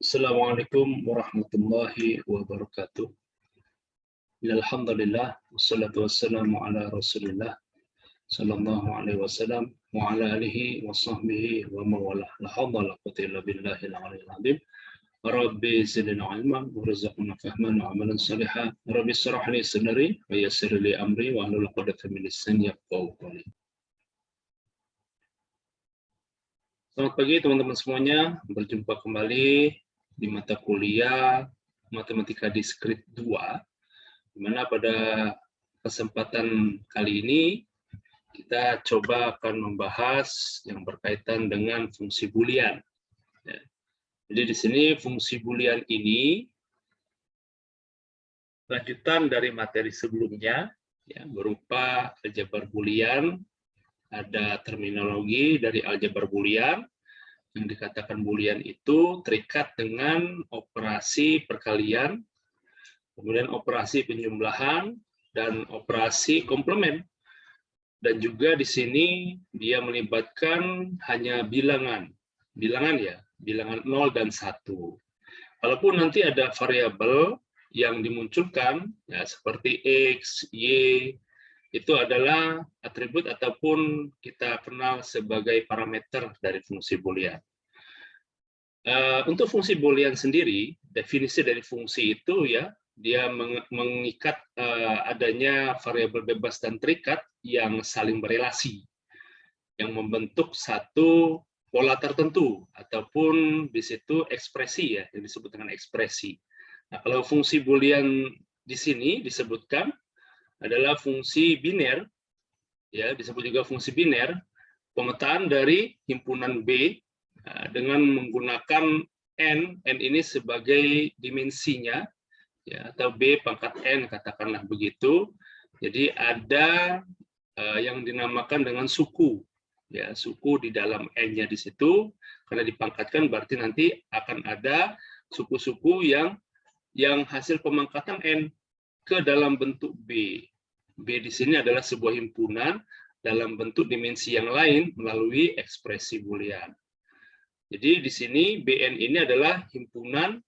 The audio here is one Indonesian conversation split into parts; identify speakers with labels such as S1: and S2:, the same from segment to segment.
S1: Assalamualaikum warahmatullahi wabarakatuh. Alhamdulillah, wassalatu wassalamu ala Rasulillah sallallahu alaihi wasallam wa ala alihi wa sahbihi wa mawalah. La haula wala quwwata illa billahil aliyyil azim. Rabbi zidna ilman warzuqna fahman wa amalan salihan. Rabbi shrah li sadri wa yassir li amri wa hlul 'uqdatam min lisani yafqahu qawli. Selamat pagi teman-teman semuanya, berjumpa kembali di mata kuliah Matematika Diskrit 2, di mana pada kesempatan kali ini kita coba akan membahas yang berkaitan dengan fungsi boolean. Jadi di sini fungsi boolean ini lanjutan dari materi sebelumnya, ya, berupa aljabar boolean. Ada terminologi dari aljabar boolean. Yang dikatakan boolean itu terikat dengan operasi perkalian, kemudian operasi penjumlahan, dan operasi komplement. Dan juga di sini dia melibatkan hanya bilangan ya, bilangan 0 dan 1. Kalaupun nanti ada variabel yang dimunculkan, ya, seperti X, Y, itu adalah atribut ataupun kita kenal sebagai parameter dari fungsi boolean. Untuk fungsi boolean sendiri, definisi dari fungsi itu, ya, dia mengikat adanya variabel bebas dan terikat yang saling berelasi, yang membentuk satu pola tertentu ataupun di situ ekspresi, ya, yang disebut dengan ekspresi. Nah, kalau fungsi boolean di sini disebutkan adalah fungsi biner, ya, disebut juga fungsi biner, pemetaan dari himpunan B dengan menggunakan n ini sebagai dimensinya, ya, atau B pangkat n, katakanlah begitu. Jadi ada yang dinamakan dengan suku, ya, suku di dalam n-nya di situ, karena dipangkatkan berarti nanti akan ada suku-suku yang hasil pemangkatan n ke dalam bentuk B. B di sini adalah sebuah himpunan dalam bentuk dimensi yang lain melalui ekspresi boolean. Jadi di sini Bn ini adalah himpunan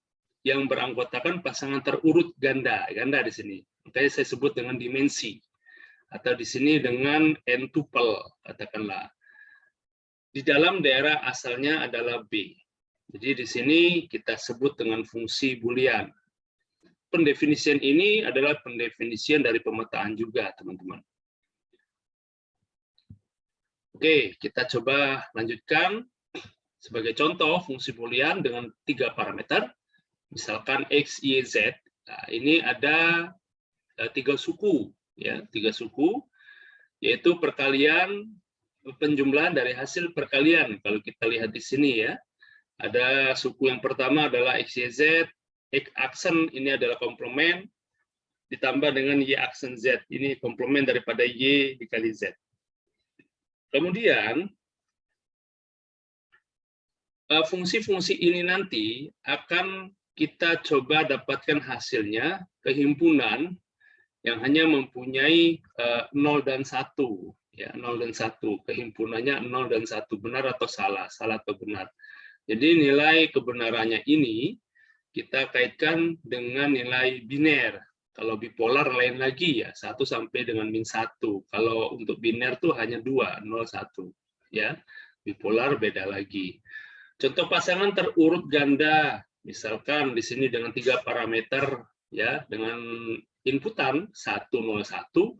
S1: yang beranggotakan pasangan terurut ganda di sini. Makanya saya sebut dengan dimensi, atau di sini dengan n-tuple, katakanlah. Di dalam daerah asalnya adalah B. Jadi di sini kita sebut dengan fungsi boolean. Pendefinisian ini adalah pendefinisian dari pemetaan juga, teman-teman. Oke, kita coba lanjutkan. Sebagai contoh, fungsi boolean dengan 3 parameter, misalkan X, Y, Z. Nah, ini ada 3 suku, ya, 3 suku, yaitu perkalian penjumlahan dari hasil perkalian. Kalau kita lihat di sini, ya, ada suku yang pertama adalah X, Y, Z. X aksen ini adalah komplement, ditambah dengan Y aksen Z. Ini komplement daripada Y dikali Z. Kemudian, fungsi-fungsi ini nanti akan kita coba dapatkan hasilnya kehimpunan yang hanya mempunyai 0 dan 1. Ya, 0 dan 1. Kehimpunannya 0 dan 1. Benar atau salah? Salah atau benar. Jadi nilai kebenarannya ini kita kaitkan dengan nilai biner. Kalau bipolar lain lagi, ya, 1 sampai dengan -1. Kalau untuk biner tuh hanya 2, 0, 1. Ya, bipolar beda lagi. Contoh pasangan terurut ganda, misalkan di sini dengan 3 parameter, ya, dengan inputan 1, 0, 1,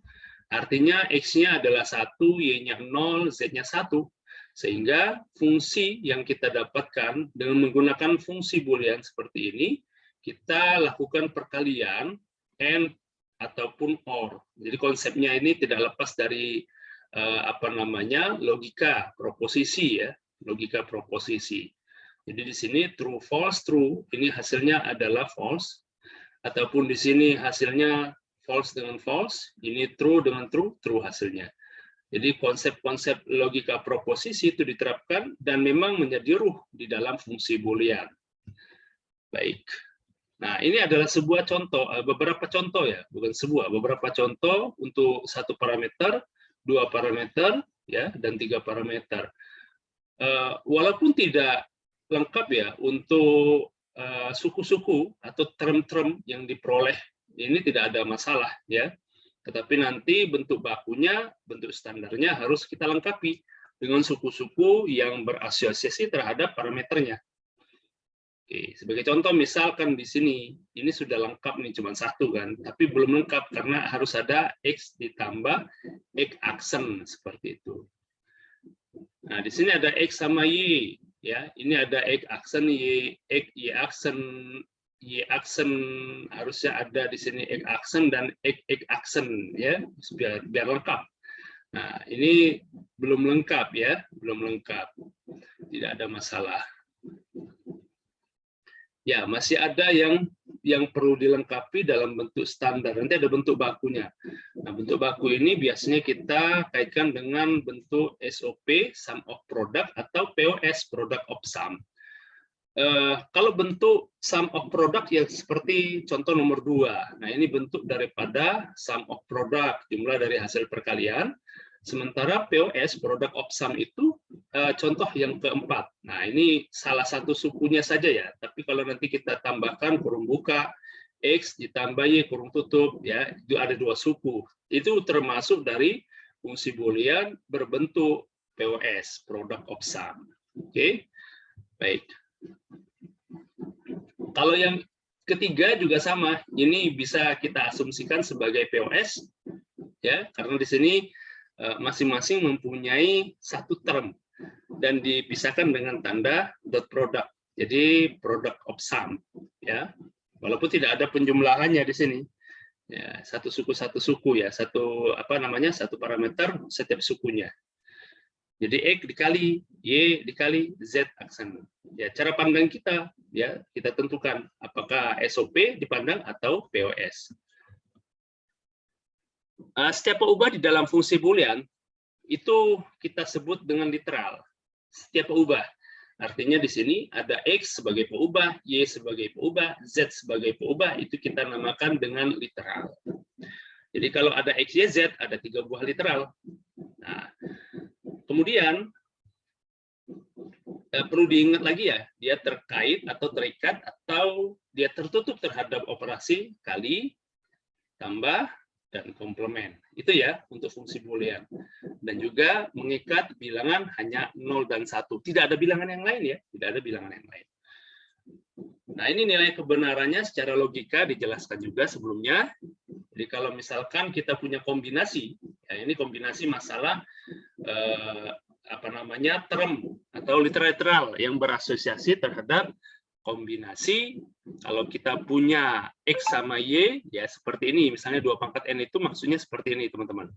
S1: artinya X-nya adalah 1, Y-nya 0, Z-nya 1. Sehingga fungsi yang kita dapatkan dengan menggunakan fungsi boolean seperti ini, kita lakukan perkalian and ataupun or. Jadi konsepnya ini tidak lepas dari logika proposisi, ya, logika proposisi. Jadi di sini true false true, ini hasilnya adalah false, ataupun di sini hasilnya false dengan false, ini true dengan true, true hasilnya. Jadi konsep-konsep logika proposisi itu diterapkan dan memang menjadi ruh di dalam fungsi boolean. Baik. Nah, ini adalah sebuah contoh, beberapa contoh, ya, bukan sebuah, beberapa contoh untuk 1 parameter, 2 parameter, ya, dan 3 parameter. Walaupun tidak lengkap, ya, untuk suku-suku atau term-term yang diperoleh ini tidak ada masalah ya. Tetapi nanti bentuk bakunya, bentuk standarnya harus kita lengkapi dengan suku-suku yang berasosiasi terhadap parameternya. Oke, sebagai contoh misalkan di sini, ini sudah lengkap nih, cuma satu kan, tapi belum lengkap karena harus ada X ditambah X aksen seperti itu. Nah, di sini ada X sama Y, ya. Ini ada X aksen Y, X Y aksen, Y aksen harusnya ada di sini X aksen dan X aksen, ya, biar lengkap. Nah, ini belum lengkap ya, belum lengkap. Tidak ada masalah. Ya, masih ada yang perlu dilengkapi dalam bentuk standar. Nanti ada bentuk bakunya. Nah, bentuk baku ini biasanya kita kaitkan dengan bentuk SOP, Sum of Product, atau POS, Product of Sum. Kalau bentuk Sum of Product ya seperti contoh nomor 2. Nah, ini bentuk daripada Sum of Product, jumlah dari hasil perkalian. Sementara POS, Product of Sum, itu contoh yang keempat. Nah, ini salah satu sukunya saja ya. Tapi kalau nanti kita tambahkan kurung buka, X ditambah Y kurung tutup, ya itu ada 2 suku. Itu termasuk dari fungsi boolean berbentuk POS, Product of Sum. Oke, baik. Kalau yang ketiga juga sama. Ini bisa kita asumsikan sebagai POS, ya, karena di sini masing-masing mempunyai satu term dan dipisahkan dengan tanda dot product. Jadi product of sum, ya. Walaupun tidak ada penjumlahannya di sini. Ya, satu suku ya, satu parameter setiap sukunya. Jadi X dikali Y dikali Z aksen. Ya, cara pandang kita ya, kita tentukan apakah SOP dipandang atau POS. Setiap peubah di dalam fungsi boolean itu kita sebut dengan literal. Setiap peubah. Artinya di sini ada X sebagai peubah, Y sebagai peubah, Z sebagai peubah, itu kita namakan dengan literal. Jadi kalau ada X, Y, Z, ada 3 buah literal. Nah, kemudian perlu diingat lagi ya, dia terkait atau terikat atau dia tertutup terhadap operasi kali, tambah, dan komplement. Itu ya untuk fungsi boolean. Dan juga mengikat bilangan hanya 0 dan 1. Tidak ada bilangan yang lain ya, tidak ada bilangan yang lain. Nah, ini nilai kebenarannya secara logika dijelaskan juga sebelumnya. Jadi kalau misalkan kita punya kombinasi, ya ini kombinasi masalah term atau literal yang berasosiasi terhadap kombinasi. Kalau kita punya X sama Y, ya seperti ini. Misalnya 2 pangkat N itu maksudnya seperti ini, teman-teman.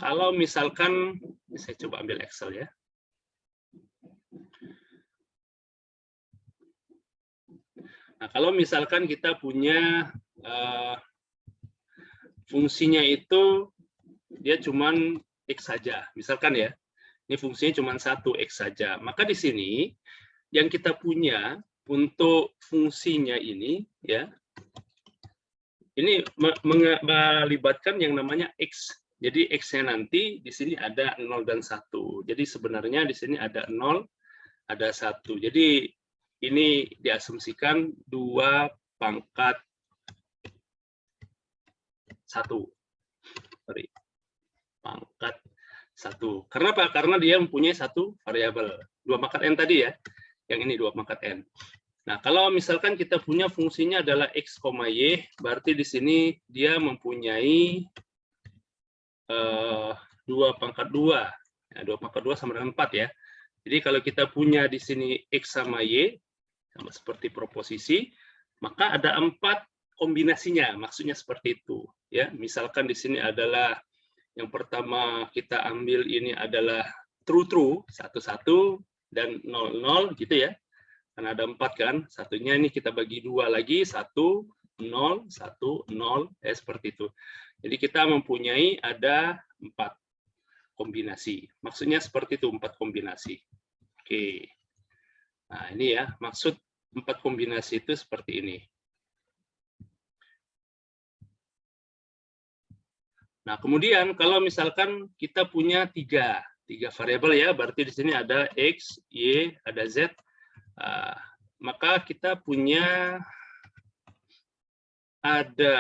S1: Kalau misalkan, saya coba ambil Excel ya. Nah, kalau misalkan kita punya fungsinya itu, dia cuman X saja. Misalkan ya, ini fungsinya cuma 1 X saja. Maka di sini, yang kita punya untuk fungsinya ini ya, ini melibatkan yang namanya X. Jadi X-nya nanti di sini ada 0 dan 1. Jadi sebenarnya di sini ada 0, ada 1. Jadi ini diasumsikan 2 pangkat 1. Sorry. Pangkat 1. Kenapa? Karena dia mempunyai 1 variabel. 2 pangkat N tadi ya. Yang ini 2 pangkat N. Nah, kalau misalkan kita punya fungsinya adalah X, Y, berarti di sini dia mempunyai 2 pangkat 2. Ya, 2 pangkat 2 sama dengan 4 ya. Jadi kalau kita punya di sini X sama Y, sama seperti proposisi, maka ada 4 kombinasinya. Maksudnya seperti itu. Ya, misalkan di sini adalah yang pertama kita ambil ini adalah true, 1, dan 0, gitu ya. Karena ada 4 kan, satunya ini kita bagi 2 lagi, 1, 0, 1, 0, ya seperti itu. Jadi kita mempunyai ada 4 kombinasi. Maksudnya seperti itu, 4 kombinasi. Oke. Nah, ini ya, maksud 4 kombinasi itu seperti ini. Nah, kemudian kalau misalkan kita punya 3 variabel ya, berarti di sini ada X, Y, ada Z. maka kita punya ada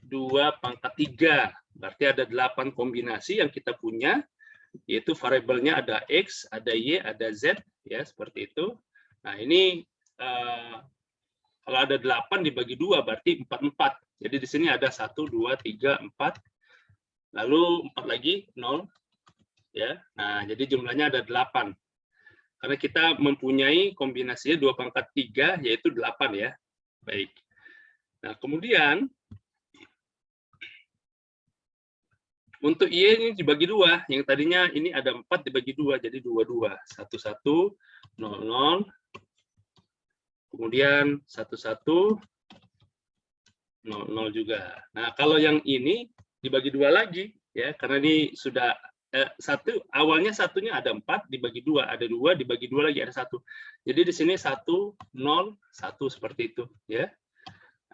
S1: 2 pangkat 3, berarti ada 8 kombinasi yang kita punya, yaitu variabelnya ada X, ada Y, ada Z, ya seperti itu. Nah ini kalau ada 8 dibagi 2 berarti 4. Jadi di sini ada 1, 2, 3, 4, lalu 4 lagi 0, ya. Nah jadi jumlahnya ada 8. Karena kita mempunyai kombinasinya 2 pangkat 3 yaitu 8 ya. Baik. Nah, kemudian untuk Y ini dibagi 2, yang tadinya ini ada 4 dibagi 2, jadi 2, 1, 1, 0, 0, kemudian 1, 1, 0, 0 juga. Nah, kalau yang ini dibagi 2 lagi, ya, karena ini sudah awalnya satunya ada 4 dibagi 2, ada 2 dibagi 2 lagi ada 1. Jadi di sini 1, 0, 1 seperti itu, ya.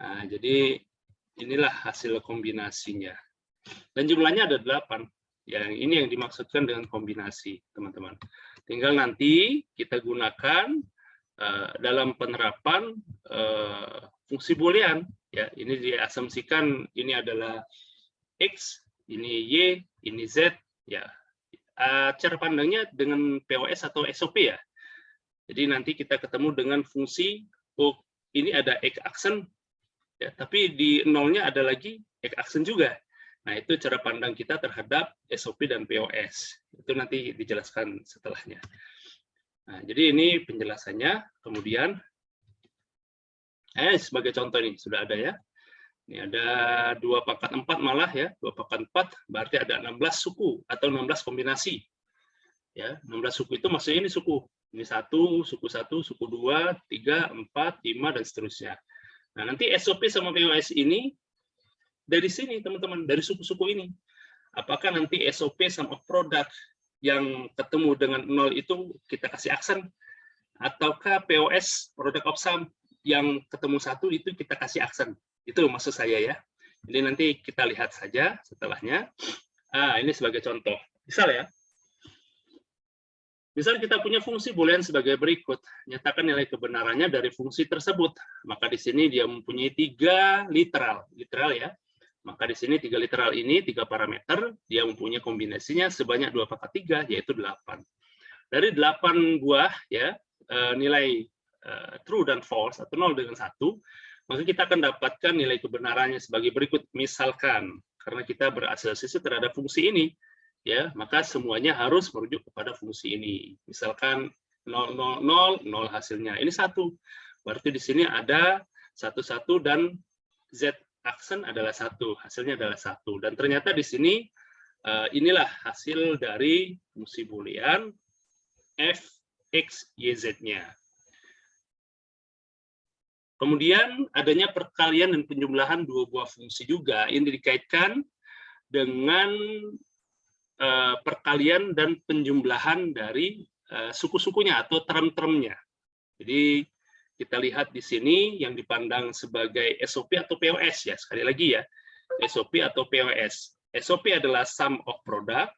S1: Nah, jadi inilah hasil kombinasinya. Dan jumlahnya ada 8. Yang ini yang dimaksudkan dengan kombinasi, teman-teman. Tinggal nanti kita gunakan dalam penerapan fungsi boolean. Ya, ini diasumsikan ini adalah X, ini Y, ini Z. Ya, cara pandangnya dengan POS atau SOP ya. Jadi nanti kita ketemu dengan fungsi, oh ini ada X aksen, ya, tapi di nolnya ada lagi X aksen juga. Nah, itu cara pandang kita terhadap SOP dan POS. Itu nanti dijelaskan setelahnya. Nah, jadi ini penjelasannya. Kemudian, sebagai contoh ini sudah ada ya. Ini ada 2 pangkat 4 malah ya. 2 pangkat 4 berarti ada 16 suku atau 16 kombinasi. Ya, 16 suku itu maksudnya ini suku. Ini 1, suku 1, suku 2, 3, 4, 5, dan seterusnya. Nah, nanti SOP sama POS ini dari sini, teman-teman, dari suku-suku ini. Apakah nanti SOP sama produk yang ketemu dengan 0 itu kita kasih aksen, ataukah POS, product of sum, yang ketemu 1 itu kita kasih aksen. Itu maksud saya ya. Jadi nanti kita lihat saja setelahnya. Ini sebagai contoh. Misal ya. Misal kita punya fungsi boolean sebagai berikut. Nyatakan nilai kebenarannya dari fungsi tersebut. Maka di sini dia mempunyai 3 literal. Literal ya. Maka di sini 3 literal ini, 3 parameter, dia mempunyai kombinasinya sebanyak 2 pangkat 3, yaitu 8. Dari 8 buah ya nilai true dan false, atau 0 dengan 1, maka kita akan dapatkan nilai kebenarannya sebagai berikut. Misalkan, karena kita berasosiasi terhadap fungsi ini, ya maka semuanya harus merujuk kepada fungsi ini. Misalkan 0, 0, 0, 0 hasilnya. Ini 1. Berarti di sini ada 1, 1, dan Z aksen adalah 1, hasilnya adalah 1. Dan ternyata di sini inilah hasil dari fungsi boolean f, x, y, z-nya. Kemudian adanya perkalian dan penjumlahan 2 buah fungsi juga. Ini dikaitkan dengan perkalian dan penjumlahan dari suku-sukunya atau term-termnya. Jadi kita lihat di sini yang dipandang sebagai SOP atau POS ya, sekali lagi ya, SOP atau POS. SOP adalah sum of product,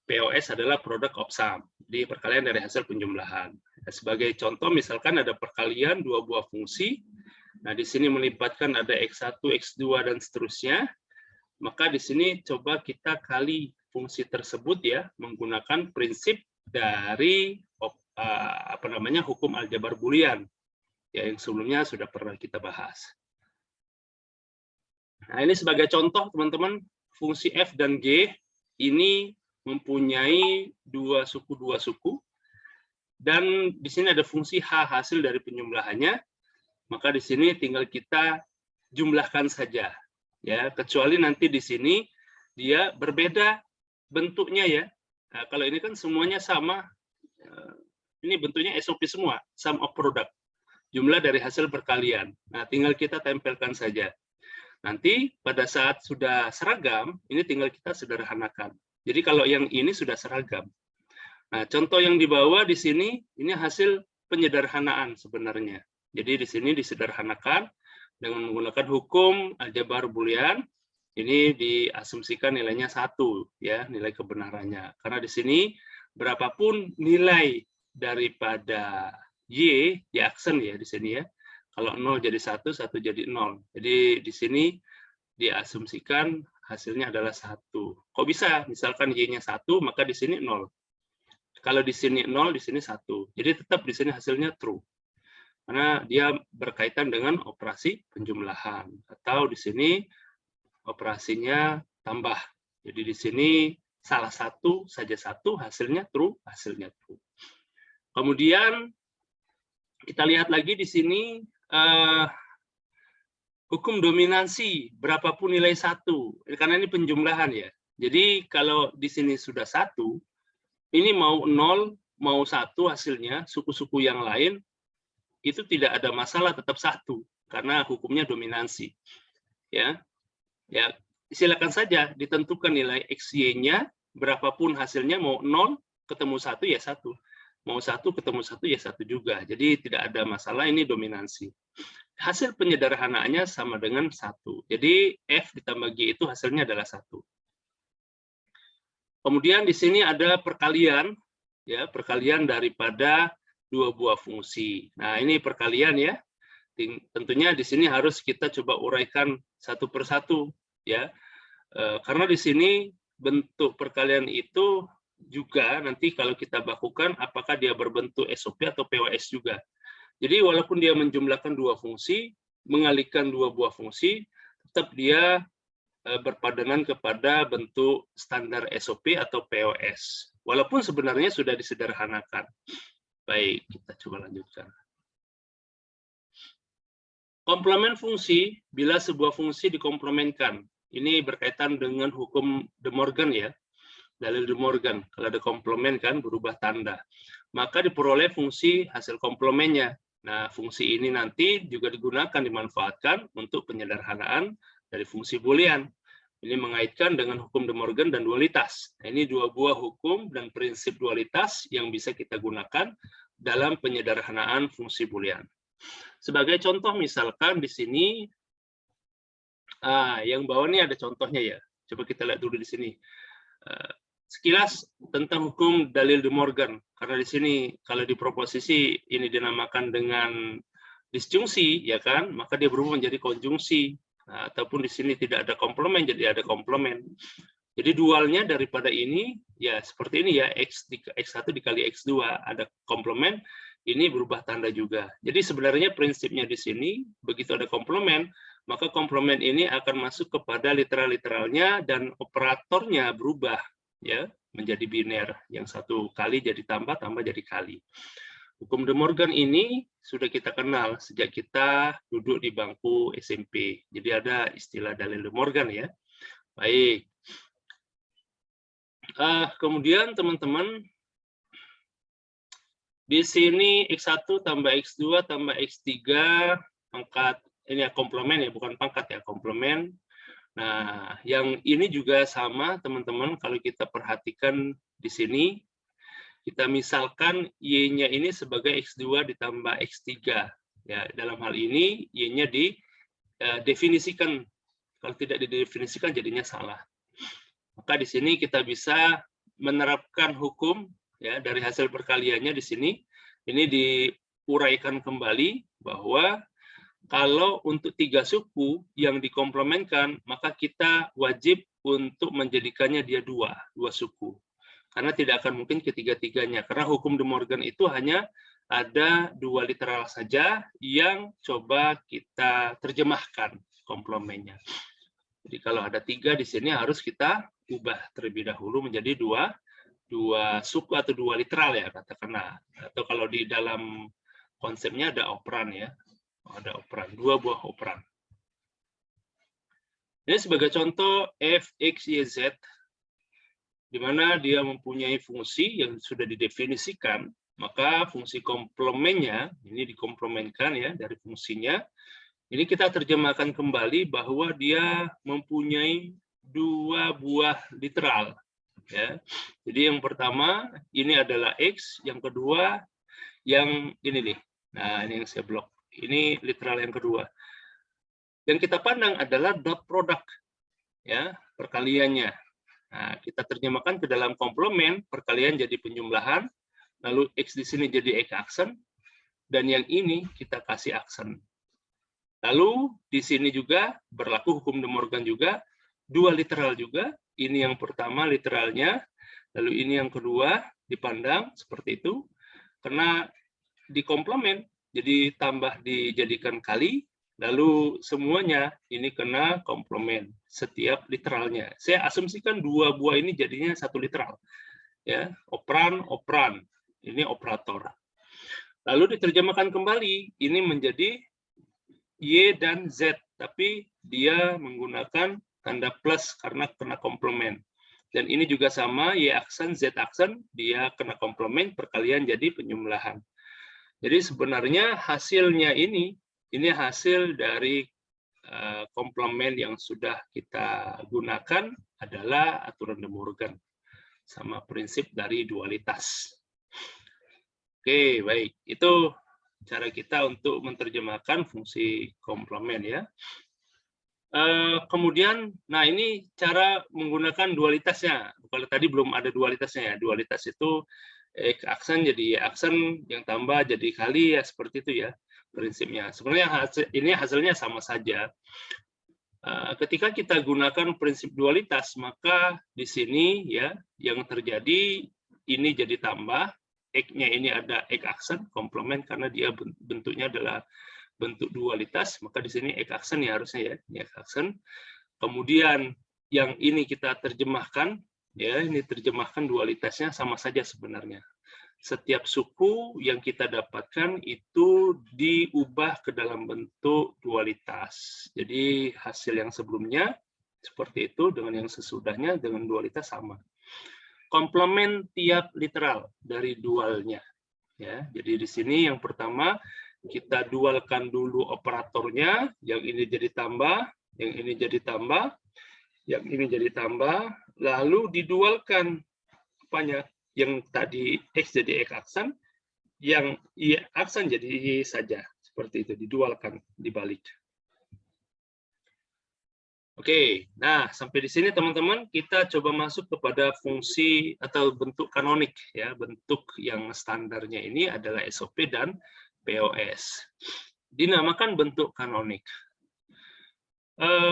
S1: POS adalah product of sum. Jadi perkalian dari hasil penjumlahan. Sebagai contoh misalkan ada perkalian 2 buah fungsi. Nah, di sini melibatkan ada X1, X2 dan seterusnya. Maka di sini coba kita kali fungsi tersebut ya menggunakan prinsip dari hukum aljabar boolean. Ya, yang sebelumnya sudah pernah kita bahas. Nah, ini sebagai contoh, teman-teman, fungsi f dan g ini mempunyai 2 suku, dan di sini ada fungsi h hasil dari penjumlahannya, maka di sini tinggal kita jumlahkan saja, ya, kecuali nanti di sini dia berbeda bentuknya ya. Nah, kalau ini kan semuanya sama, ini bentuknya SOP semua, sum of product. Jumlah dari hasil perkalian. Nah, tinggal kita tempelkan saja. Nanti pada saat sudah seragam, ini tinggal kita sederhanakan. Jadi kalau yang ini sudah seragam. Nah, contoh yang di bawah di sini, ini hasil penyederhanaan sebenarnya. Jadi di sini disederhanakan dengan menggunakan hukum aljabar boolean. Ini diasumsikan nilainya 1, ya, nilai kebenarannya. Karena di sini berapapun nilai daripada Y di aksen ya di sini ya. Kalau 0 jadi 1, 1 jadi 0. Jadi di sini diasumsikan hasilnya adalah 1. Kok bisa? Misalkan Y-nya 1, maka di sini 0. Kalau di sini 0, di sini 1. Jadi tetap di sini hasilnya true. Karena dia berkaitan dengan operasi penjumlahan. Atau di sini operasinya tambah. Jadi di sini salah satu saja satu, hasilnya true, hasilnya true. Kemudian kita lihat lagi di sini hukum dominansi berapapun nilai 1, karena ini penjumlahan ya. Jadi kalau di sini sudah 1, ini mau 0, mau 1 hasilnya, suku-suku yang lain, itu tidak ada masalah, tetap 1, karena hukumnya dominansi. Ya, silakan saja ditentukan nilai XY-nya, berapapun hasilnya, mau 0 ketemu 1 ya 1. Mau 1 ketemu 1 ya 1 juga. Jadi tidak ada masalah, ini dominansi. Hasil penyederhanaannya sama dengan 1. Jadi F ditambah G itu hasilnya adalah 1. Kemudian di sini ada perkalian, ya, perkalian daripada dua buah fungsi. Nah, ini perkalian ya. Tentunya di sini harus kita coba uraikan satu persatu, ya. Karena di sini bentuk perkalian itu juga nanti kalau kita bakukan apakah dia berbentuk SOP atau POS juga. Jadi walaupun dia menjumlahkan dua fungsi, mengalihkan dua buah fungsi, tetap dia berpadanan kepada bentuk standar SOP atau POS. Walaupun sebenarnya sudah disederhanakan. Baik, kita coba lanjutkan. Komplement fungsi bila sebuah fungsi dikomplementkan. Ini berkaitan dengan hukum De Morgan ya. Dalil De Morgan. Kalau ada komplement kan berubah tanda. Maka diperoleh fungsi hasil komplemennya. Nah, fungsi ini nanti juga digunakan, dimanfaatkan untuk penyederhanaan dari fungsi boolean. Ini mengaitkan dengan hukum De Morgan dan dualitas. Nah, ini dua buah hukum dan prinsip dualitas yang bisa kita gunakan dalam penyederhanaan fungsi boolean. Sebagai contoh, misalkan di sini, yang bawah ini ada contohnya ya. Coba kita lihat dulu di sini. Sekilas tentang hukum dalil De Morgan. Karena di sini kalau di proposisi ini dinamakan dengan disjungsi, ya kan? Maka dia berubah menjadi konjungsi. Nah, ataupun di sini tidak ada komplement, jadi ada komplement. Jadi dualnya daripada ini ya seperti ini ya, X1 dikali X2 ada komplement, ini berubah tanda juga. Jadi sebenarnya prinsipnya di sini begitu ada komplement, maka komplement ini akan masuk kepada literal-literalnya dan operatornya berubah ya menjadi biner, yang satu kali jadi tambah, tambah jadi kali. Hukum De Morgan ini sudah kita kenal sejak kita duduk di bangku SMP. Jadi ada istilah dalil De Morgan ya. Baik. Kemudian teman-teman, di sini X1 tambah X2 tambah X3 pangkat, ini ya komplement ya, bukan pangkat ya, komplement. Nah, yang ini juga sama teman-teman, kalau kita perhatikan di sini, kita misalkan Y-nya ini sebagai X2 ditambah X3. Ya, dalam hal ini Y-nya didefinisikan. Kalau tidak didefinisikan jadinya salah. Maka di sini kita bisa menerapkan hukum ya dari hasil perkaliannya di sini. Ini diuraikan kembali bahwa kalau untuk 3 suku yang dikomplementkan, maka kita wajib untuk menjadikannya dia dua suku. Karena tidak akan mungkin ketiga-tiganya. Karena hukum De Morgan itu hanya ada 2 literal saja yang coba kita terjemahkan komplemennya. Jadi kalau ada 3 di sini harus kita ubah terlebih dahulu menjadi dua suku atau 2 literal ya katakanlah. Atau kalau di dalam konsepnya ada operan ya. Ada operan, 2 buah operan. Ini sebagai contoh f, x, y, z, di mana dia mempunyai fungsi yang sudah didefinisikan, maka fungsi komplemennya, ini dikomplementkan ya dari fungsinya, ini kita terjemahkan kembali bahwa dia mempunyai 2 buah literal. Ya. Jadi yang pertama, ini adalah X, yang kedua, yang ini nih. Nah, ini yang saya blok. Ini literal yang kedua. Yang kita pandang adalah dot product, ya, perkaliannya. Nah, kita terjemahkan ke dalam komplement, perkalian jadi penjumlahan, lalu X di sini jadi X aksen, dan yang ini kita kasih aksen. Lalu di sini juga berlaku hukum De Morgan juga, dua literal juga. Ini yang pertama literalnya, lalu ini yang kedua dipandang seperti itu. Karena di komplement, jadi tambah dijadikan kali, lalu semuanya ini kena komplement setiap literalnya. Saya asumsikan dua buah ini jadinya satu literal. Ya, operan, operan. Ini operator. Lalu diterjemahkan kembali, ini menjadi Y dan Z, tapi dia menggunakan tanda plus karena kena komplement. Dan ini juga sama, Y aksen, Z aksen, dia kena komplement, perkalian jadi penjumlahan. Jadi sebenarnya hasilnya ini hasil dari komplement yang sudah kita gunakan adalah aturan De Morgan, sama prinsip dari dualitas. Oke, baik. Itu cara kita untuk menerjemahkan fungsi komplement ya. Kemudian, nah ini cara menggunakan dualitasnya. Kalau tadi belum ada dualitasnya ya. Dualitas itu aksen jadi aksen, yang tambah jadi kali ya, seperti itu ya prinsipnya. Sebenarnya ini hasilnya sama saja. Ketika kita gunakan prinsip dualitas, maka di sini ya yang terjadi ini jadi tambah. X-nya ini ada X aksen, komplement karena dia bentuknya adalah bentuk dualitas, maka di sini X aksen ya harusnya ya, ini X aksen. Kemudian yang ini kita terjemahkan, ya ini terjemahkan dualitasnya sama saja sebenarnya. Setiap suku yang kita dapatkan itu diubah ke dalam bentuk dualitas. Jadi hasil yang sebelumnya seperti itu dengan yang sesudahnya dengan dualitas sama. Komplement tiap literal dari dualnya. Ya, jadi di sini yang pertama kita dualkan dulu operatornya, yang ini jadi tambah, yang ini jadi tambah, yang ini jadi tambah, lalu didualkan apanya? Yang tadi X jadi X aksen, yang Y aksen jadi Y saja, seperti itu, didualkan, dibalik. Oke, nah sampai di sini teman-teman kita coba masuk kepada fungsi atau bentuk kanonik ya, bentuk yang standarnya ini adalah SOP dan POS. Dinamakan bentuk kanonik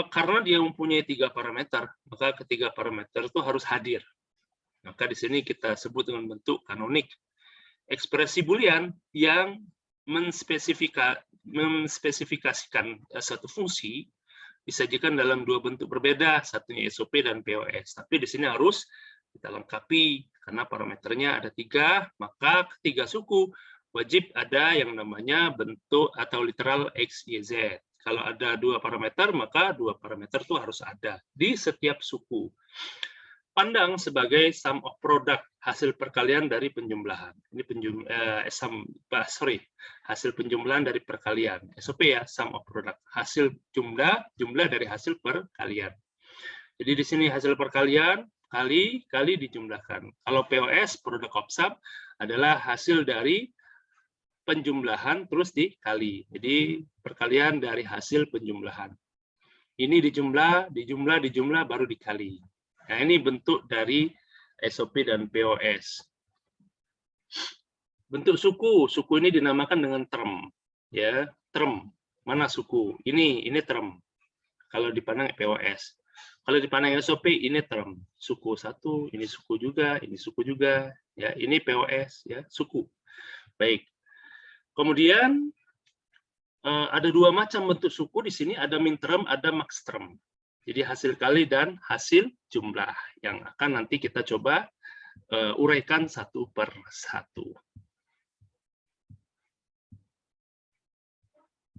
S1: karena dia mempunyai 3 parameter, maka ketiga parameter itu harus hadir. Maka di sini kita sebut dengan bentuk kanonik. Ekspresi Boolean yang menspesifikasikan satu fungsi disajikan dalam 2 bentuk berbeda, satunya SOP dan POS. Tapi di sini harus kita lengkapi karena parameternya ada 3, maka ketiga suku wajib ada yang namanya bentuk atau literal X, Y, Z. Kalau ada 2 parameter, maka 2 parameter itu harus ada di setiap suku. Pandang sebagai sum of product, hasil perkalian dari penjumlahan. Ini hasil penjumlahan dari perkalian. SOP ya, sum of product, hasil jumlah dari hasil perkalian. Jadi di sini hasil perkalian kali dijumlahkan. Kalau POS, product of sum, adalah hasil dari penjumlahan terus dikali. Jadi perkalian dari hasil penjumlahan. Ini dijumlah baru dikali. Nah, ini bentuk dari SOP dan POS. Bentuk suku ini dinamakan dengan term. Ya, term. Mana suku? Ini term. Kalau dipandang POS. Kalau dipandang SOP, ini term. Suku 1, ini suku juga, ini suku juga. Ya, ini POS, ya, suku. Baik. Kemudian ada 2 macam bentuk suku di sini, ada min term, ada max term. Jadi hasil kali dan hasil jumlah yang akan nanti kita coba uraikan satu per satu.